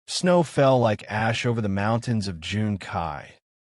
Snow fell like ash over the mountains of Junkai,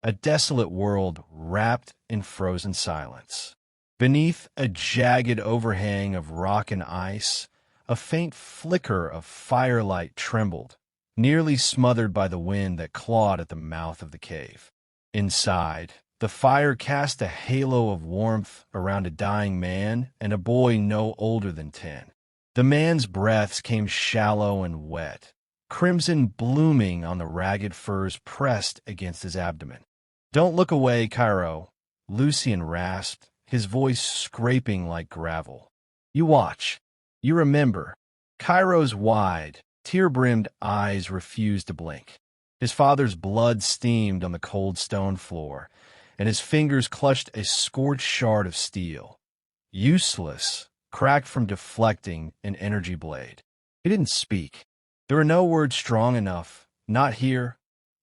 a desolate world wrapped in frozen silence. Beneath a jagged overhang of rock and ice, a faint flicker of firelight trembled, nearly smothered by the wind that clawed at the mouth of the cave. Inside, the fire cast a halo of warmth around a dying man and a boy no older than 10. The man's breaths came shallow and wet, crimson blooming on the ragged furs pressed against his abdomen. "Don't look away, Cairo," Lucian rasped, his voice scraping like gravel. "You watch. You remember." Cairo's wide, tear-brimmed eyes refused to blink. His father's blood steamed on the cold stone floor, and his fingers clutched a scorched shard of steel. Useless, cracked from deflecting an energy blade. He didn't speak. There were no words strong enough. Not here,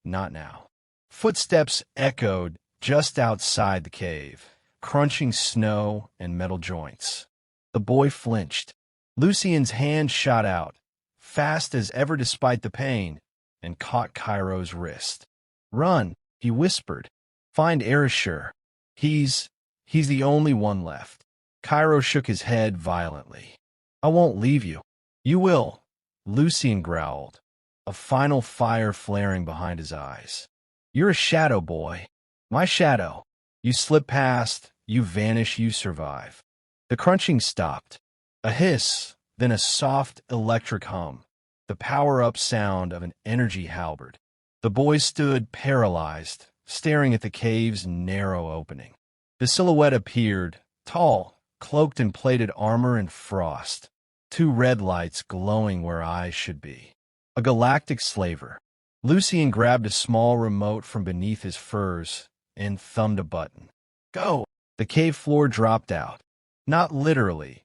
not now. Footsteps echoed just outside the cave, crunching snow and metal joints. The boy flinched. Lucian's hand shot out, fast as ever despite the pain, and caught Cairo's wrist. "Run," he whispered. "Find erasure. He's the only one left." Cairo shook his head violently. "I won't leave you." "You will," Lucian growled, a final fire flaring behind his eyes. "You're a shadow, boy. My shadow. You slip past, you vanish, you survive." The crunching stopped. A hiss, then a soft electric hum, the power-up sound of an energy halberd. The boy stood paralyzed, staring at the cave's narrow opening. The silhouette appeared, tall, cloaked in plated armor and frost, two red lights glowing where eyes should be. A galactic slaver. Lucian grabbed a small remote from beneath his furs and thumbed a button. "Go!" The cave floor dropped out. Not literally,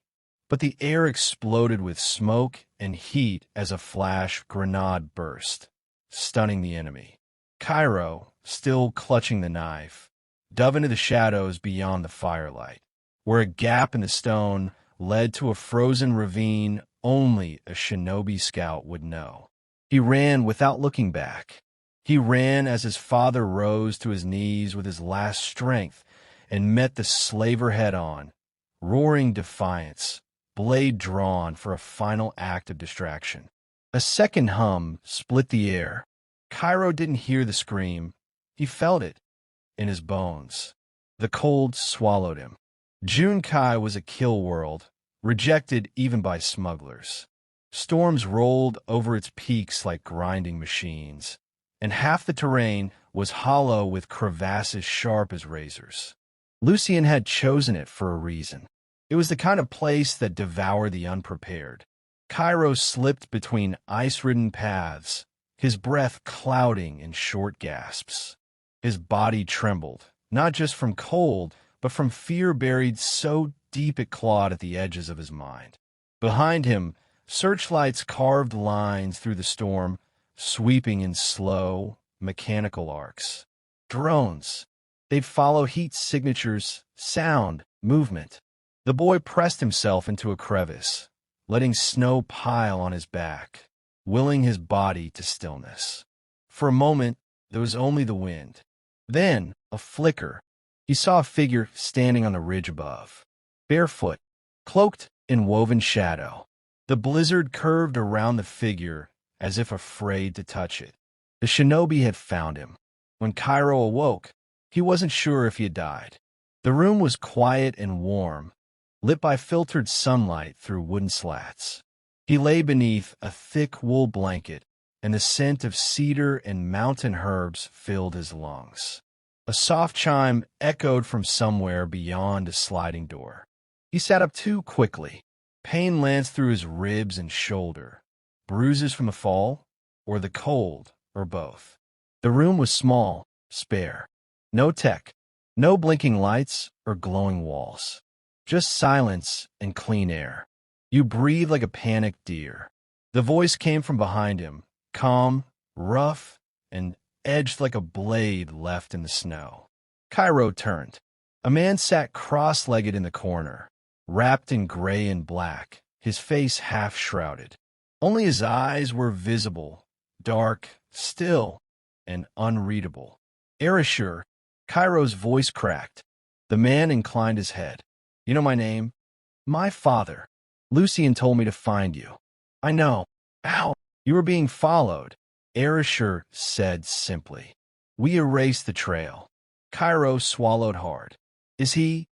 but the air exploded with smoke and heat as a flash grenade burst, stunning the enemy. Cairo, still clutching the knife, dove into the shadows beyond the firelight, where a gap in the stone led to a frozen ravine only a Shinobi scout would know. He ran without looking back. He ran as his father rose to his knees with his last strength and met the slaver head-on, roaring defiance, blade drawn for a final act of distraction. A second hum split the air. Cairo didn't hear the scream. He felt it in his bones. The cold swallowed him. Junkai was a kill world, rejected even by smugglers. Storms rolled over its peaks like grinding machines, and half the terrain was hollow with crevasses sharp as razors. Lucian had chosen it for a reason. It was the kind of place that devoured the unprepared. Cairo slipped between ice-ridden paths, his breath clouding in short gasps. His body trembled, not just from cold, but from fear buried so deep it clawed at the edges of his mind. Behind him, searchlights carved lines through the storm, sweeping in slow, mechanical arcs. Drones. They'd follow heat signatures, sound, movement. The boy pressed himself into a crevice, letting snow pile on his back, willing his body to stillness. For a moment, there was only the wind. Then, a flicker. He saw a figure standing on the ridge above, barefoot, cloaked in woven shadow. The blizzard curved around the figure as if afraid to touch it. The Shinobi had found him. When Cairo awoke, he wasn't sure if he had died. The room was quiet and warm, lit by filtered sunlight through wooden slats. He lay beneath a thick wool blanket, and the scent of cedar and mountain herbs filled his lungs. A soft chime echoed from somewhere beyond a sliding door. He sat up too quickly. Pain lanced through his ribs and shoulder. Bruises from the fall, or the cold, or both. The room was small, spare. No tech, no blinking lights or glowing walls. Just silence and clean air. You breathe like a panicked deer. The voice came from behind him, calm, rough, and edged like a blade left in the snow. Cairo turned. A man sat cross-legged in the corner, wrapped in gray and black, his face half-shrouded. Only his eyes were visible, dark, still, and unreadable. Erasure, Cairo's voice cracked. The man inclined his head. You know my name? My father. Lucian told me to find you. I know. Ow! You were being followed, Erasure said simply. We erased the trail. Cairo swallowed hard. Is he?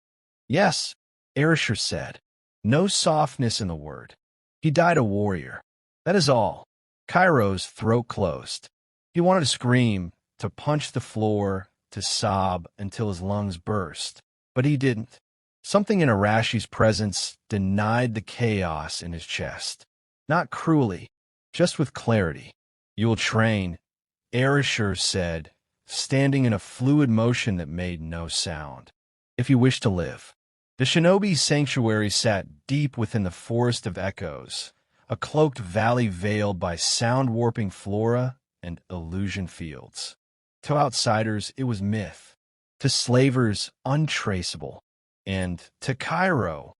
Yes, Erasure said. No softness in the word. He died a warrior. That is all. Cairo's throat closed. He wanted to scream, to punch the floor, to sob until his lungs burst. But he didn't. Something in Arashi's presence denied the chaos in his chest. Not cruelly, just with clarity. You will train, Erasure said, standing in a fluid motion that made no sound. If you wish to live. The Shinobi sanctuary sat deep within the forest of echoes, a cloaked valley veiled by sound-warping flora and illusion fields. To outsiders, it was myth. To slavers, untraceable. And to Cairo,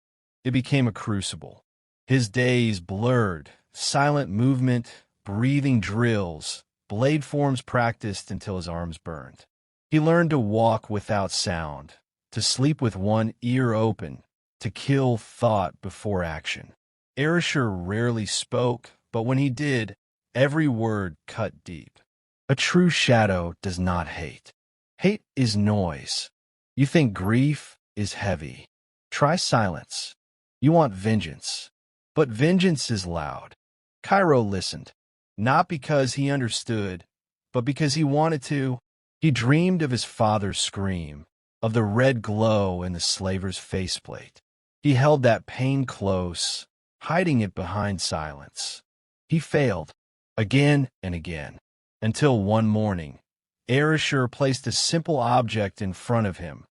it became a crucible. His days blurred, silent movement, breathing drills, blade forms practiced until his arms burned. He learned to walk without sound, to sleep with one ear open, to kill thought before action. Erasure rarely spoke, but when he did, every word cut deep. A true shadow does not hate. Hate is noise. You think grief is heavy. Try silence. You want vengeance. But vengeance is loud. Cairo listened, not because he understood, but because he wanted to. He dreamed of his father's scream, of the red glow in the slaver's faceplate. He held that pain close, hiding it behind silence. He failed, again and again, until one morning, Erasure placed a simple object in front of him,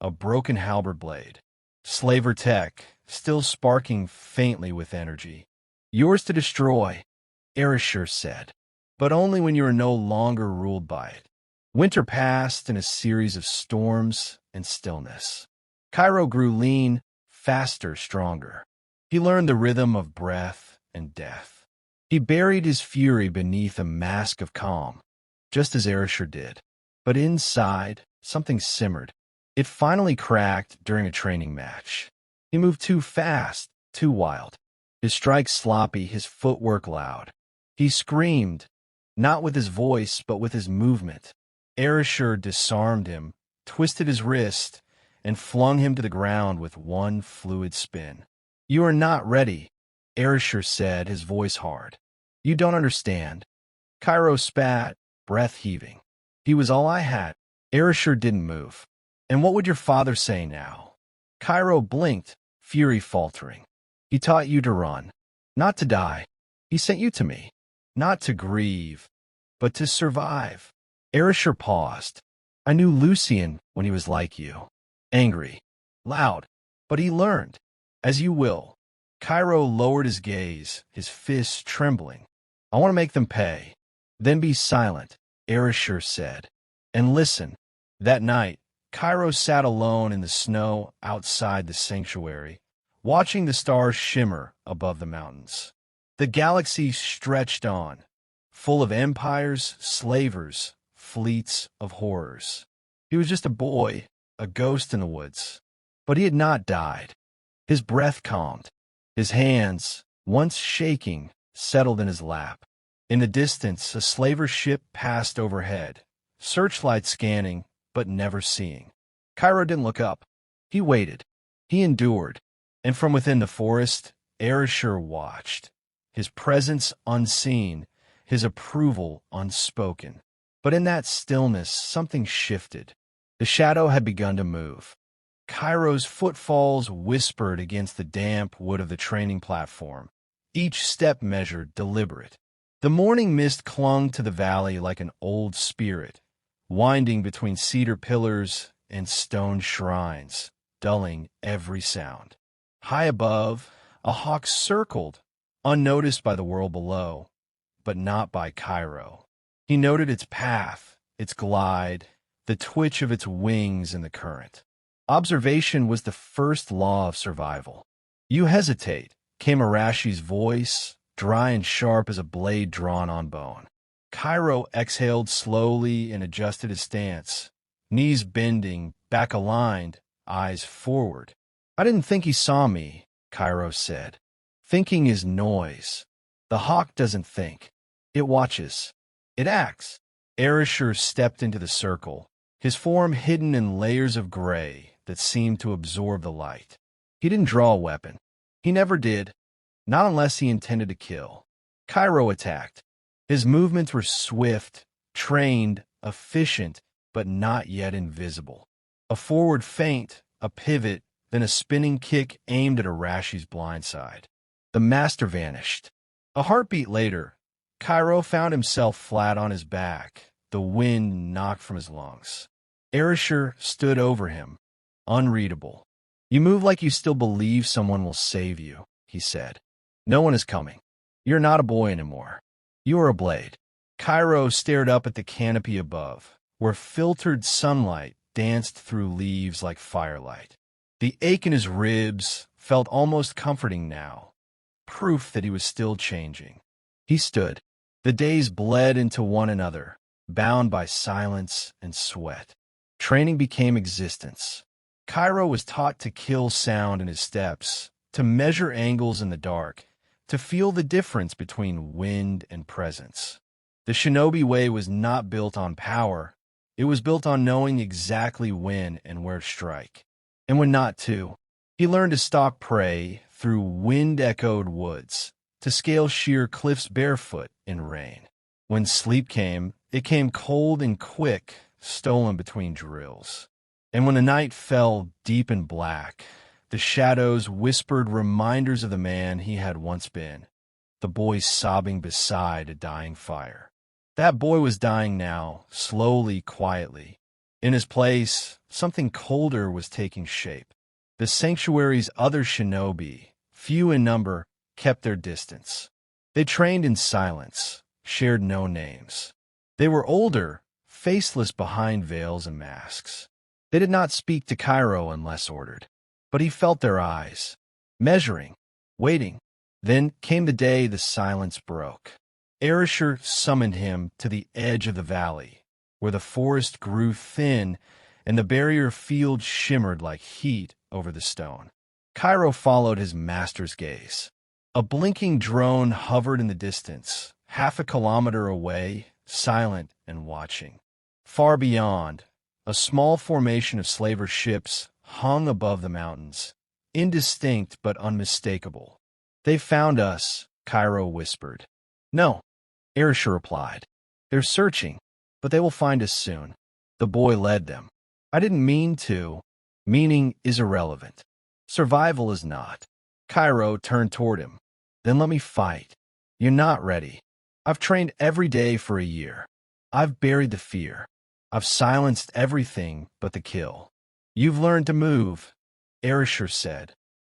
a broken halberd blade. Slaver tech, still sparking faintly with energy. Yours to destroy, Erasure said, but only when you are no longer ruled by it. Winter passed in a series of storms and stillness. Cairo grew lean, faster, stronger. He learned the rhythm of breath and death. He buried his fury beneath a mask of calm, just as Erasure did. But inside, something simmered. It finally cracked during a training match. He moved too fast, too wild. His strikes sloppy, his footwork loud. He screamed, not with his voice, but with his movement. Erasure disarmed him, twisted his wrist, and flung him to the ground with one fluid spin. You are not ready, Erasure said, his voice hard. You don't understand. Cairo spat, breath heaving. He was all I had. Erasure didn't move. And what would your father say now? Cairo blinked, fury faltering. He taught you to run, not to die. He sent you to me, not to grieve, but to survive. Erasure paused. I knew Lucian when he was like you. Angry, loud, but he learned. As you will. Cairo lowered his gaze, his fists trembling. I want to make them pay. Then be silent, Erasure said. And listen. That night, Cairo sat alone in the snow outside the sanctuary, watching the stars shimmer above the mountains. The galaxy stretched on, full of empires, slavers, fleets of horrors. He was just a boy, a ghost in the woods. But he had not died. His breath calmed. His hands, once shaking, settled in his lap. In the distance, a slaver ship passed overhead, searchlight scanning, but never seeing. Cairo didn't look up. He waited. He endured. And from within the forest, Erasure watched. His presence unseen, his approval unspoken. But in that stillness, something shifted. The shadow had begun to move. Cairo's footfalls whispered against the damp wood of the training platform, each step measured, deliberate. The morning mist clung to the valley like an old spirit, winding between cedar pillars and stone shrines, dulling every sound. High above, a hawk circled, unnoticed by the world below, but not by Cairo. He noted its path, its glide, the twitch of its wings in the current. Observation was the first law of survival. You hesitate, came Arashi's voice, dry and sharp as a blade drawn on bone. Cairo exhaled slowly and adjusted his stance, knees bending, back aligned, eyes forward. I didn't think he saw me, Cairo said. Thinking is noise. The hawk doesn't think. It watches. It acts. Erasure stepped into the circle, his form hidden in layers of gray that seemed to absorb the light. He didn't draw a weapon. He never did, not unless he intended to kill. Cairo attacked. His movements were swift, trained, efficient, but not yet invisible. A forward feint, a pivot, then a spinning kick aimed at Arashi's blind side. The master vanished. A heartbeat later, Cairo found himself flat on his back, the wind knocked from his lungs. Erasure stood over him, unreadable. You move like you still believe someone will save you, he said. No one is coming. You're not a boy anymore. You are a blade. Cairo stared up at the canopy above, where filtered sunlight danced through leaves like firelight. The ache in his ribs felt almost comforting now, proof that he was still changing. He stood. The days bled into one another, bound by silence and sweat. Training became existence. Cairo was taught to kill sound in his steps, to measure angles in the dark, to feel the difference between wind and presence. The Shinobi way was not built on power. It was built on knowing exactly when and where to strike, and when not to. He learned to stalk prey through wind-echoed woods, to scale sheer cliffs barefoot in rain. When sleep came, it came cold and quick, stolen between drills. And when the night fell deep and black, the shadows whispered reminders of the man he had once been, the boy sobbing beside a dying fire. That boy was dying now, slowly, quietly. In his place, something colder was taking shape. The sanctuary's other shinobi, few in number, kept their distance. They trained in silence, shared no names. They were older, faceless behind veils and masks. They did not speak to Cairo unless ordered. But he felt their eyes, measuring, waiting. Then came the day the silence broke. Erasure summoned him to the edge of the valley, where the forest grew thin and the barrier field shimmered like heat over the stone. Cairo followed his master's gaze. A blinking drone hovered in the distance, half a kilometer away, silent and watching. Far beyond, a small formation of slaver ships hung above the mountains, indistinct but unmistakable. They found us, Cairo whispered. No, Erasure replied. They're searching, but they will find us soon. The boy led them. I didn't mean to. Meaning is irrelevant. Survival is not. Cairo turned toward him. Then let me fight. You're not ready. I've trained every day for a year. I've buried the fear. I've silenced everything but the kill. You've learned to move, Erasure said,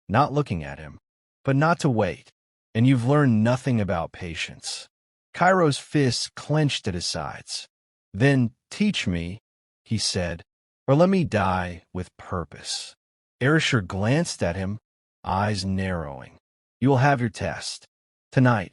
not looking at him, but not to wait. And you've learned nothing about patience. Cairo's fists clenched at his sides. Then teach me, he said, or let me die with purpose. Erasure glanced at him, eyes narrowing. You will have your test. Tonight.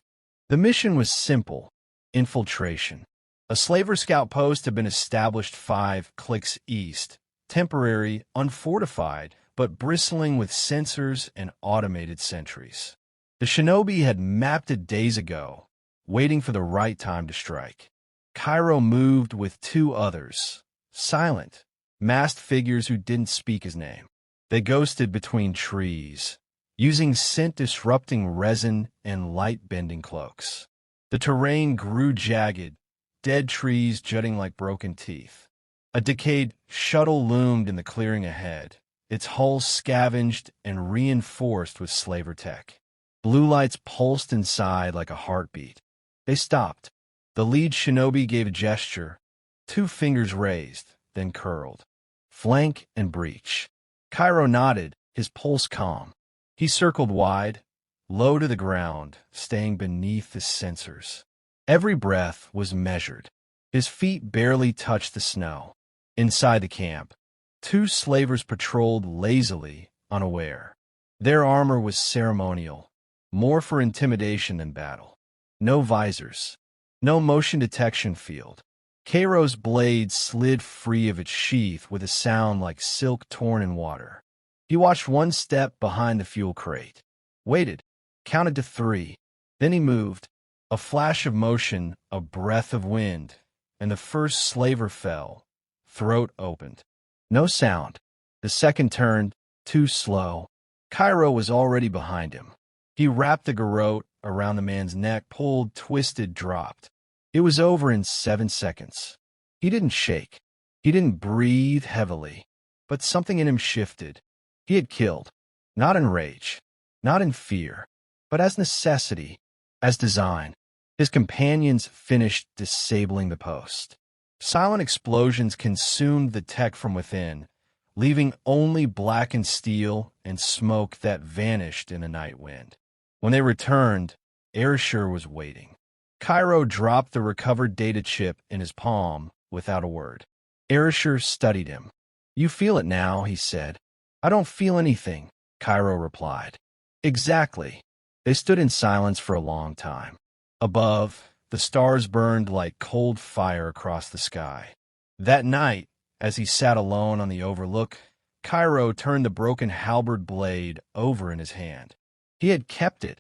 The mission was simple. Infiltration. A slaver scout post had been established 5 clicks east. Temporary, unfortified, but bristling with sensors and automated sentries. The shinobi had mapped it days ago, waiting for the right time to strike. Cairo moved with 2 others, silent, masked figures who didn't speak his name. They ghosted between trees, using scent-disrupting resin and light-bending cloaks. The terrain grew jagged, dead trees jutting like broken teeth. A decayed shuttle loomed in the clearing ahead, its hull scavenged and reinforced with slaver tech. Blue lights pulsed inside like a heartbeat. They stopped. The lead shinobi gave a gesture, 2 fingers raised, then curled. Flank and breach. Cairo nodded, his pulse calm. He circled wide, low to the ground, staying beneath the sensors. Every breath was measured. His feet barely touched the snow. Inside the camp, 2 slavers patrolled lazily, unaware. Their armor was ceremonial, more for intimidation than battle. No visors, No motion detection field. Cairo's blade slid free of its sheath with a sound like silk torn in water. He watched one step behind the fuel crate, waited, counted to 3. Then he moved. A flash of motion, a breath of wind, and the first slaver fell, throat opened. No sound. The second turned, too slow. Cairo was already behind him. He wrapped the garrote around the man's neck, pulled, twisted, dropped. It was over in 7 seconds. He didn't shake. He didn't breathe heavily. But something in him shifted. He had killed. Not in rage. Not in fear. But as necessity. As design. His companions finished disabling the post. Silent explosions consumed the tech from within, leaving only blackened steel and smoke that vanished in a night wind. When they returned, erasure was waiting. Cairo dropped the recovered data chip in his palm without a word. Erasure studied him. "You feel it now," he said. "I don't feel anything," Cairo replied. "Exactly." They stood in silence for a long time. Above, the stars burned like cold fire across the sky. That night, as he sat alone on the overlook, Cairo turned the broken halberd blade over in his hand. He had kept it,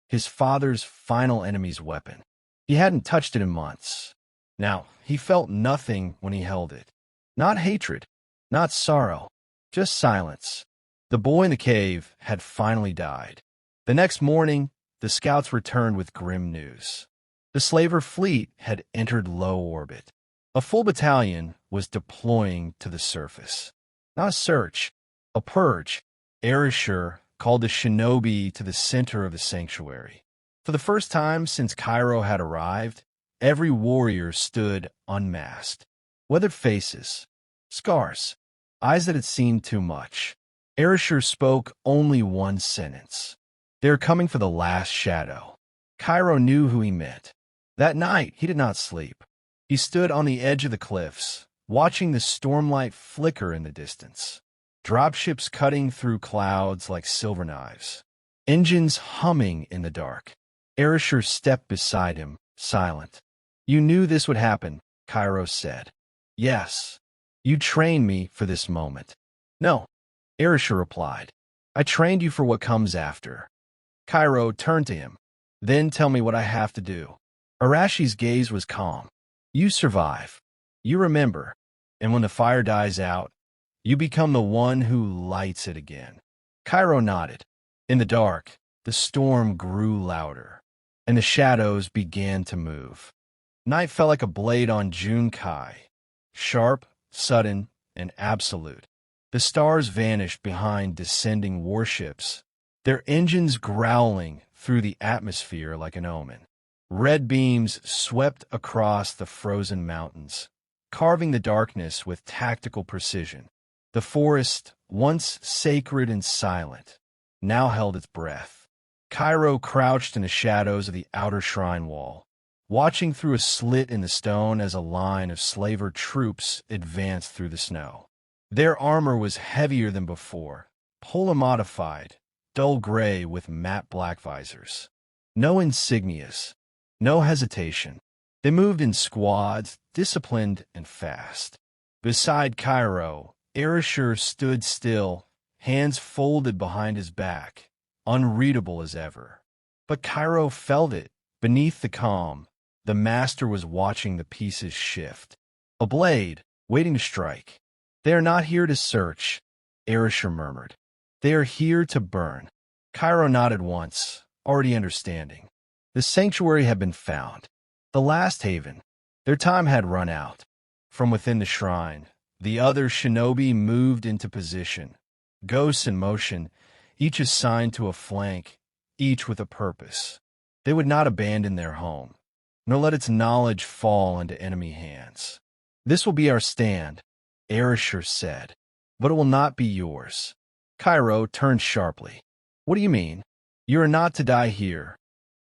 his father's final enemy's weapon. He hadn't touched it in months. Now, he felt nothing when he held it. Not hatred, not sorrow, just silence. The boy in the cave had finally died. The next morning, the scouts returned with grim news. The slaver fleet had entered low orbit. A full battalion was deploying to the surface. Not a search, a purge. Erasure called the Shinobi to the center of the sanctuary. For the first time since Cairo had arrived, every warrior stood unmasked. Weathered faces, scars, eyes that had seen too much. Erasure spoke only one sentence. "They are coming for the last shadow." Cairo knew who he meant. That night, he did not sleep. He stood on the edge of the cliffs, watching the stormlight flicker in the distance. Dropships cutting through clouds like silver knives. Engines humming in the dark. Erasure stepped beside him, silent. "You knew this would happen," Cairo said. "Yes. You trained me for this moment." "No," Erasure replied. "I trained you for what comes after." Cairo turned to him. "Then tell me what I have to do." Arashi's gaze was calm. "You survive. You remember. And when the fire dies out, you become the one who lights it again." Cairo nodded. In the dark, the storm grew louder, and the shadows began to move. Night fell like a blade on Junkai, sharp, sudden, and absolute. The stars vanished behind descending warships, their engines growling through the atmosphere like an omen. Red beams swept across the frozen mountains, carving the darkness with tactical precision. The forest, once sacred and silent, now held its breath. Cairo crouched in the shadows of the outer shrine wall, watching through a slit in the stone as a line of slaver troops advanced through the snow. Their armor was heavier than before, polar-modified, dull gray with matte black visors. No insignias, no hesitation. They moved in squads, disciplined and fast. Beside Cairo, Erasure stood still, hands folded behind his back, unreadable as ever. But Cairo felt it. Beneath the calm, the master was watching the pieces shift. A blade, waiting to strike. "They are not here to search," Erasure murmured. "They are here to burn." Cairo nodded once, already understanding. The sanctuary had been found. The last haven. Their time had run out. From within the shrine, the other shinobi moved into position. Ghosts in motion, each assigned to a flank, each with a purpose. They would not abandon their home, nor let its knowledge fall into enemy hands. "This will be our stand," Erasure said, "but it will not be yours." Cairo turned sharply. "What do you mean?" "You are not to die here,"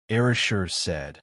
Erasure said,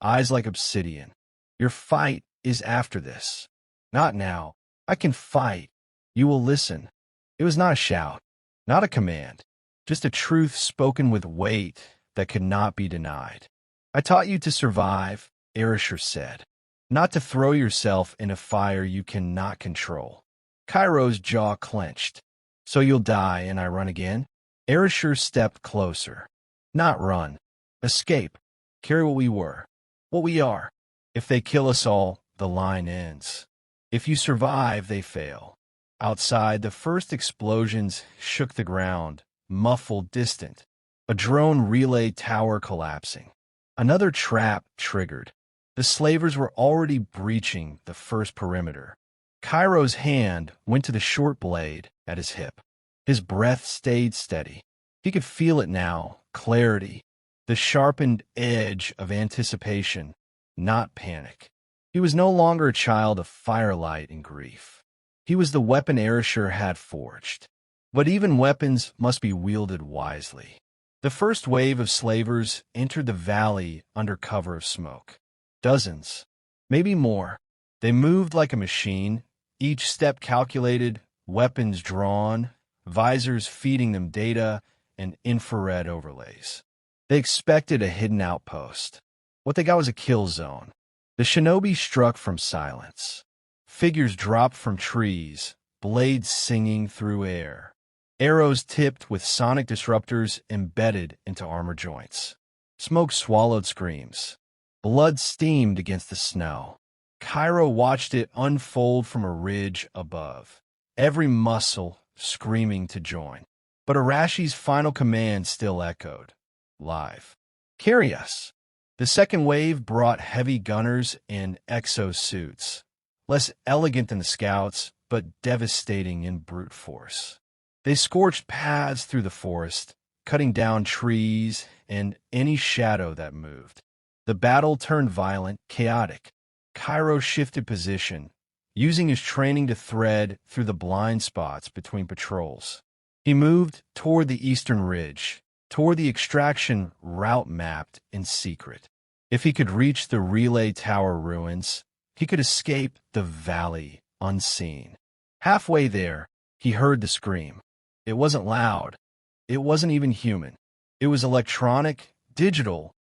eyes like obsidian. "Your fight is after this." "Not now. I can fight. You will listen." It was not a shout, not a command, just a truth spoken with weight that could not be denied. "I taught you to survive. erasure said. Not to throw yourself in a fire you cannot control. Cairo's jaw clenched. So you'll die and I run again? Erasure stepped closer. Not run. Escape. Carry what we were. What we are. If they kill us all, the line ends. If you survive, they fail. Outside, the first explosions shook the ground, muffled, distant. A drone relay tower collapsing. Another trap triggered. The slavers were already breaching the first perimeter. Cairo's hand went to the short blade at his hip. His breath stayed steady. He could feel it now, clarity, the sharpened edge of anticipation, not panic. He was no longer a child of firelight and grief. He was the weapon erasure had forged. But even weapons must be wielded wisely. The first wave of slavers entered the valley under cover of smoke. Dozens, maybe more. They moved like a machine, each step calculated, weapons drawn, visors feeding them data and infrared overlays. They expected a hidden outpost. What they got was a kill zone. The shinobi struck from silence. Figures dropped from trees, blades singing through air. Arrows tipped with sonic disruptors embedded into armor joints. Smoke swallowed screams. Blood steamed against the snow. Cairo watched it unfold from a ridge above, every muscle screaming to join. But Arashi's final command still echoed, live. Carry us. The second wave brought heavy gunners in exosuits, less elegant than the scouts, but devastating in brute force. They scorched paths through the forest, cutting down trees and any shadow that moved. The battle turned violent, chaotic. Cairo shifted position, using his training to thread through the blind spots between patrols. He moved toward the eastern ridge, toward the extraction route mapped in secret. If he could reach the relay tower ruins, he could escape the valley unseen. Halfway there, he heard the scream. It wasn't loud. It wasn't even human. It was electronic, digital,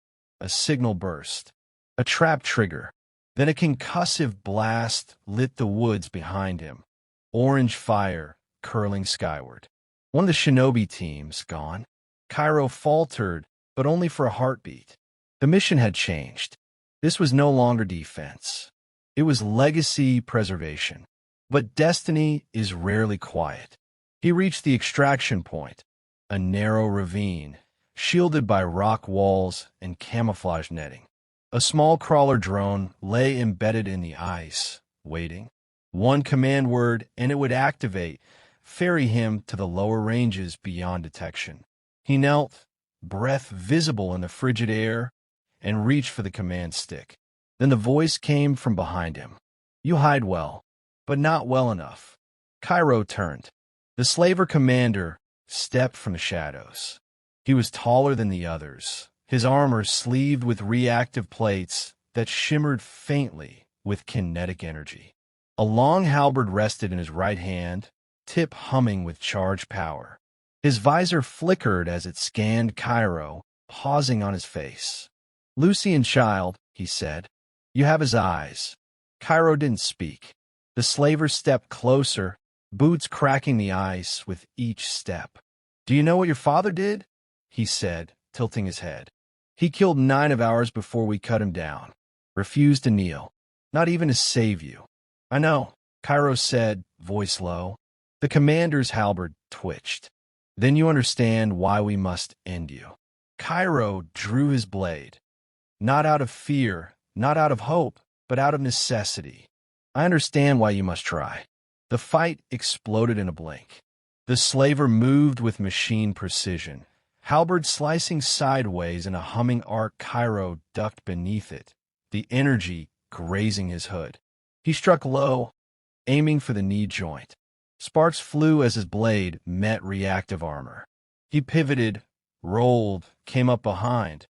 a signal burst, a trap trigger. Then a concussive blast lit the woods behind him. Orange fire curling skyward. One of the shinobi teams gone. Cairo faltered, but only for a heartbeat. The mission had changed. This was no longer defense. It was legacy preservation. But destiny is rarely quiet. He reached the extraction point, a narrow ravine, shielded by rock walls and camouflage netting. A small crawler drone lay embedded in the ice, waiting. One command word and it would activate, ferry him to the lower ranges beyond detection. He knelt, breath visible in the frigid air, and reached for the command stick. Then the voice came from behind him. You hide well, but not well enough. Cairo turned. The slaver commander stepped from the shadows. He was taller than the others, his armor sleeved with reactive plates that shimmered faintly with kinetic energy. A long halberd rested in his right hand, tip humming with charged power. His visor flickered as it scanned Cairo, pausing on his face. Lucian child, he said. You have his eyes. Cairo didn't speak. The slaver stepped closer, boots cracking the ice with each step. Do you know what your father did? He said, tilting his head. He killed 9 of ours before we cut him down. Refused to kneel. Not even to save you. I know, Cairo said, voice low. The commander's halberd twitched. Then you understand why we must end you. Cairo drew his blade. Not out of fear, not out of hope, but out of necessity. I understand why you must try. The fight exploded in a blink. The slaver moved with machine precision, halberd slicing sideways in a humming arc. Cairo ducked beneath it, the energy grazing his hood. He struck low, aiming for the knee joint. Sparks flew as his blade met reactive armor. He pivoted, rolled, came up behind,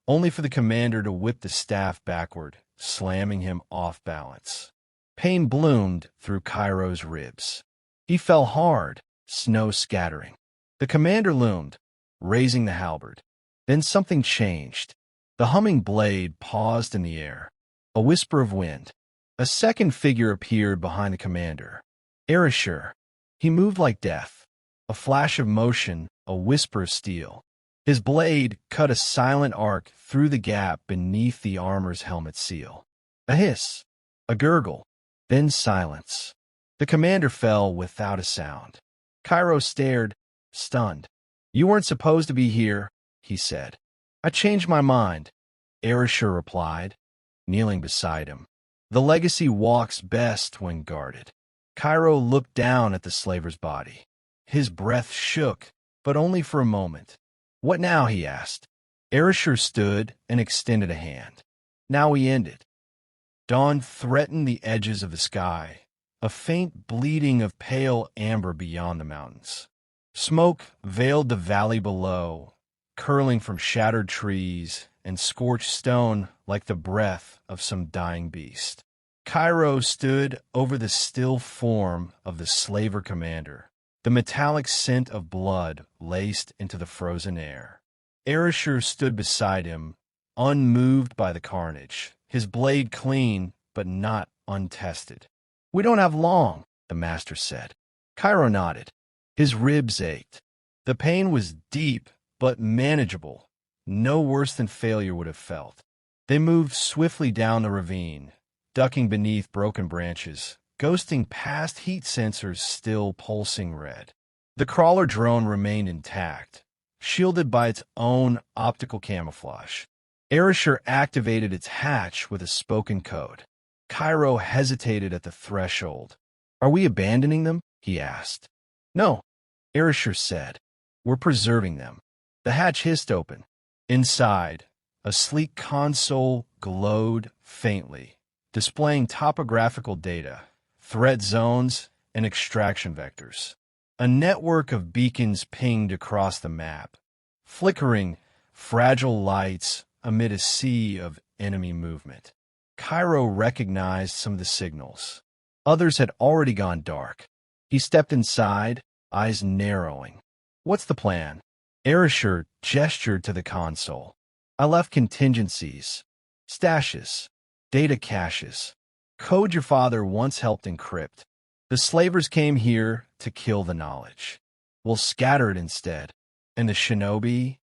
only for the commander to whip the staff backward, slamming him off balance. Pain bloomed through Cairo's ribs. He fell hard, snow scattering. The commander loomed, raising the halberd. Then something changed. The humming blade paused in the air. A whisper of wind. A second figure appeared behind the commander. Erasure. He moved like death. A flash of motion, a whisper of steel. His blade cut a silent arc through the gap beneath the armor's helmet seal. A hiss. A gurgle. Then silence. The commander fell without a sound. Cairo stared, stunned. "You weren't supposed to be here," he said. "I changed my mind," Erasure replied, kneeling beside him. "The legacy walks best when guarded." Cairo looked down at the slaver's body. His breath shook, but only for a moment. "What now?" he asked. Erasure stood and extended a hand. "Now we end it." Dawn threatened the edges of the sky, a faint bleeding of pale amber beyond the mountains. Smoke veiled the valley below, curling from shattered trees and scorched stone like the breath of some dying beast. Cairo stood over the still form of the slaver commander, the metallic scent of blood laced into the frozen air. Erasure stood beside him, unmoved by the carnage, his blade clean but not untested. "We don't have long," the master said. Cairo nodded. His ribs ached. The pain was deep but manageable, no worse than failure would have felt. They moved swiftly down the ravine, ducking beneath broken branches, ghosting past heat sensors still pulsing red. The crawler drone remained intact, shielded by its own optical camouflage. Erasure activated its hatch with a spoken code. Cairo hesitated at the threshold. "Are we abandoning them?" he asked. "No," Erasure said. "We're preserving them." The hatch hissed open. Inside, a sleek console glowed faintly, displaying topographical data, threat zones, and extraction vectors. A network of beacons pinged across the map, flickering, fragile lights amid a sea of enemy movement. Cairo recognized some of the signals. Others had already gone dark. He stepped inside, eyes narrowing. "What's the plan?" Erasure gestured to the console. "I left contingencies, stashes, data caches, code your father once helped encrypt. The slavers came here to kill the knowledge. We'll scatter it instead. And the Shinobi,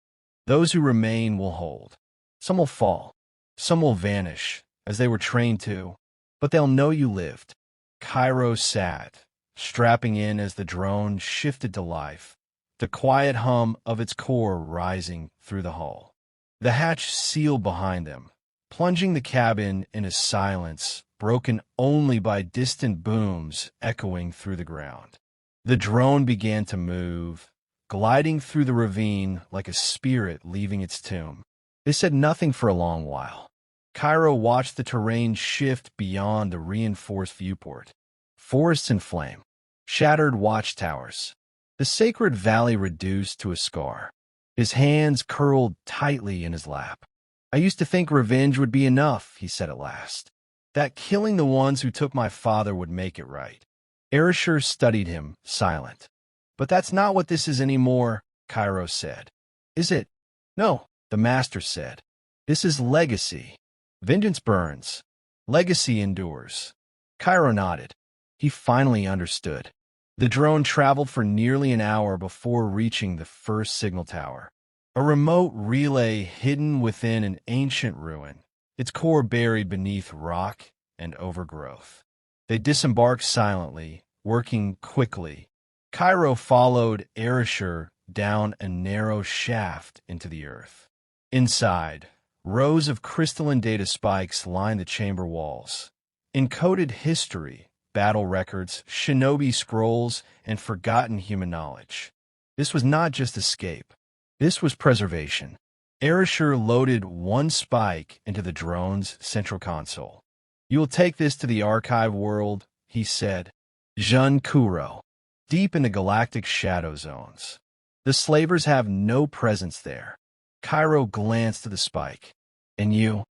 those who remain will hold. Some will fall, some will vanish, as they were trained to, but they'll know you lived." Cairo sat, strapping in as the drone shifted to life, the quiet hum of its core rising through the hull. The hatch sealed behind them, plunging the cabin in a silence broken only by distant booms echoing through the ground. The drone began to move, gliding through the ravine like a spirit leaving its tomb. They said nothing for a long while. Cairo watched the terrain shift beyond the reinforced viewport. Forests in flame, shattered watchtowers. The sacred valley reduced to a scar. His hands curled tightly in his lap. "I used to think revenge would be enough," he said at last. "That killing the ones who took my father would make it right." Erasure studied him, silent. "But that's not what this is anymore," Cairo said. "Is it?" "No," the master said. "This is legacy. Vengeance burns. Legacy endures." Cairo nodded. He finally understood. The drone traveled for nearly an hour before reaching the first signal tower. A remote relay hidden within an ancient ruin, its core buried beneath rock and overgrowth. They disembarked silently, working quickly. Cairo followed Erasure down a narrow shaft into the earth. Inside, rows of crystalline data spikes lined the chamber walls. Encoded history, battle records, shinobi scrolls, and forgotten human knowledge. This was not just escape. This was preservation. Erasure loaded one spike into the drone's central console. "You will take this to the archive world," he said. "Jun Kuro, deep in the galactic shadow zones. The slavers have no presence there." Cairo glanced at the spike. "And you?"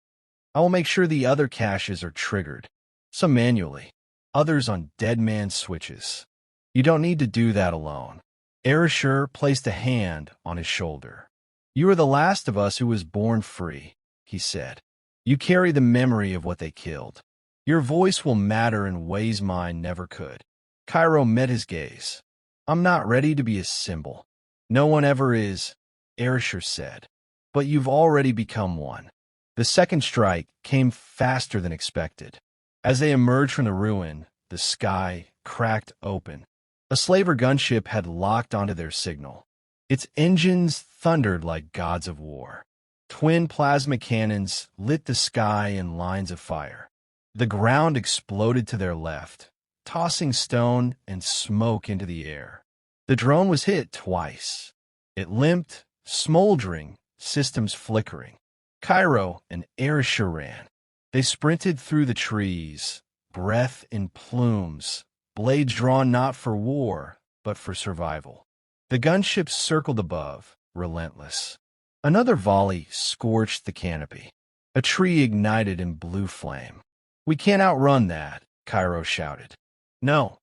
"I will make sure the other caches are triggered. Some manually, others on dead man switches." "You don't need to do that alone." Erasure placed a hand on his shoulder. "You are the last of us who was born free," he said. You carry the memory of what they killed. Your voice will matter in ways mine never could. Cairo met his gaze. I'm not ready to be a symbol. No one ever is, erasure said. But you've already become one. The second strike came faster than expected. As they emerged from the ruin, the sky cracked open. A slaver gunship had locked onto their signal. Its engines thundered like gods of war. Twin plasma cannons lit the sky in lines of fire. The ground exploded to their left, tossing stone and smoke into the air. The drone was hit twice. It limped, smoldering, systems flickering. Cairo and erasure ran. They sprinted through the trees, breath in plumes, blades drawn not for war, but for survival. The gunship circled above, relentless. Another volley scorched the canopy. A tree ignited in blue flame. We can't outrun that, Cairo shouted. No,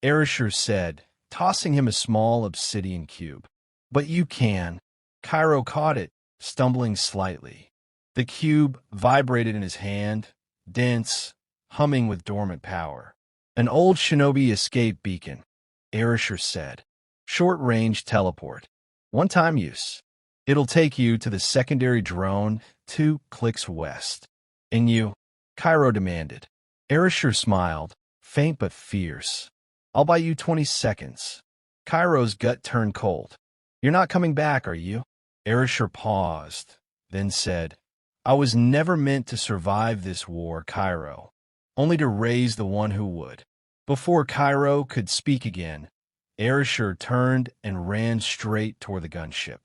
erasure said, tossing him a small obsidian cube. But you can. Cairo caught it, stumbling slightly. The cube vibrated in his hand, dense, humming with dormant power. An old Shinobi escape beacon, erasure said. Short-range teleport. One-time use. It'll take you to the secondary drone 2 clicks west. And you? Cairo demanded. Erasure smiled, faint but fierce. I'll buy you 20 seconds. Cairo's gut turned cold. You're not coming back, are you? Erasure paused, then said, I was never meant to survive this war, Cairo, only to raise the one who would. Before Cairo could speak again, erasure turned and ran straight toward the gunship.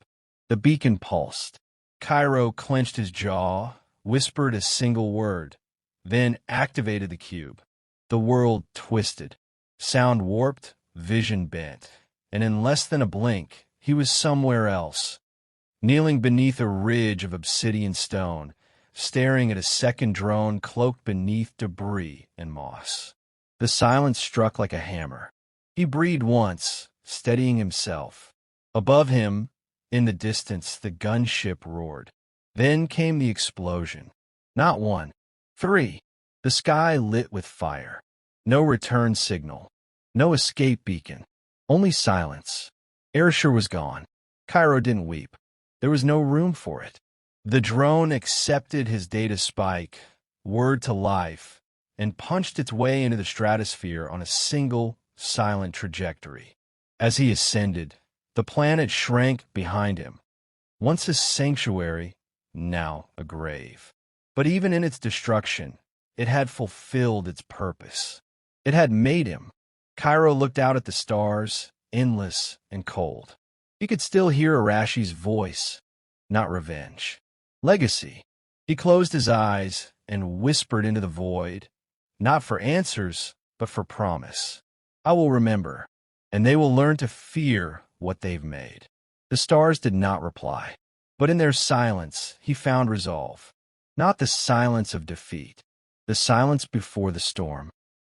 The beacon pulsed. Cairo clenched his jaw, whispered a single word, then activated the cube. The world twisted. Sound warped, vision bent, and in less than a blink, he was somewhere else. Kneeling beneath a ridge of obsidian stone, staring at a second drone cloaked beneath debris and moss. The silence struck like a hammer. He breathed once, steadying himself. Above him, in the distance, the gunship roared. Then came the explosion. Not one. 3. The sky lit with fire. No return signal. No escape beacon. Only silence. Erasure was gone. Cairo didn't weep. There was no room for it. The drone accepted his data spike, word to life, and punched its way into the stratosphere on a single, silent trajectory. As he ascended, the planet shrank behind him. Once a sanctuary, now a grave. But even in its destruction, it had fulfilled its purpose. It had made him. Cairo looked out at the stars, endless and cold. He could still hear Arashi's voice, not revenge. Legacy. He closed his eyes and whispered into the void, not for answers, but for promise. I will remember, and they will learn to fear what they've made. The stars did not reply, but in their silence he found resolve. Not the silence of defeat, the silence before the storm.